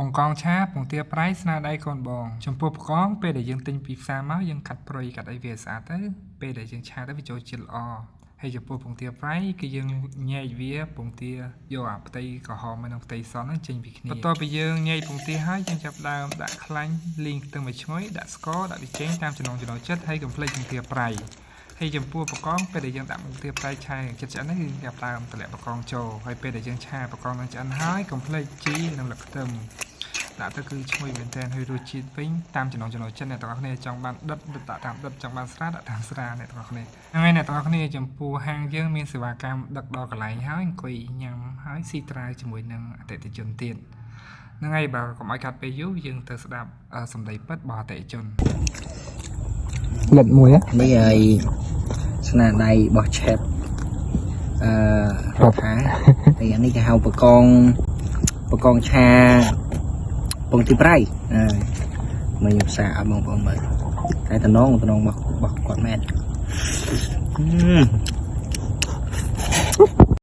បង្កងឆាពងទាប្រៃស្នាដៃកូនបងចំពោះបង្កងពេលដែលយើងទិញពីផ្សារមកយើងកាត់ប្រុយកាត់អីវាស្អាតទៅពេលដែលយើងឆាទៅវាចូលជាតិល្អហើយចំពោះពងទាប្រៃគឺយើងញែកវាពងទាយកអាផ្ទៃក្រហមហើយនិងផ្ទៃសហ្នឹងចេញពីគ្នាបន្ទាប់ពីយើងញែកពងទាហើយយើងចាប់ដើមដាក់ខ្លាញ់លីងខ្ទឹមឲ្យឈ្ងុយដាក់ស្ករដាក់ប៊ីចេងតាមចំណង់ចំណូលចិត្តហើយកុំភ្លេចពងទាប្រៃហើយចំពោះបង្កងពេលដែលយើងដាក់ពងទាប្រៃឆាចិត្តឆ្អិនហ្នឹងគឺចាប់ដើមតម្លាក់បង្កងចូលហើយពេលដែលយើងឆាបង្កងនឹងឆ្អិនហើយកុំភ្លេចជីនិងលឹកខ្ទឹមដាក់ទៅគឺឈ្ងុយមែនតើហើយរសជាតិវិញតាមចំណង់ចំណូលចិត្តអ្នកទាំងអស់គ្នាចង់បានដិតដាក់តាមដិតចង់បានស្រាដាក់តាមស្រាអ្នកទាំងអស់គ្នាហ្នឹងហើយអ្នកទាំងអស់គ្នាចំពោះហាងយើងមានសេវាកម្មដឹកដល់កន្លែងហើយអង្គុយញ៉ាំហើយស៊ីត្រាវជាមួយនឹងអតិថិជនទៀតហ្នឹងហើយបើកុំឲ្យកាត់ពេលយូរយើងទៅស្ដាប់សម្ដីពិតរបស់អតិថិជនលិតមួយនេះហើយស្នាដៃរបស់ឆេបរដ្ឋាហើយអានេះគេហៅបកងឆាពងទាប្រៃមើលខ្ញុំផ្សាអត់បងប្អូនមើលតែតំណងរបស់គាត់មែន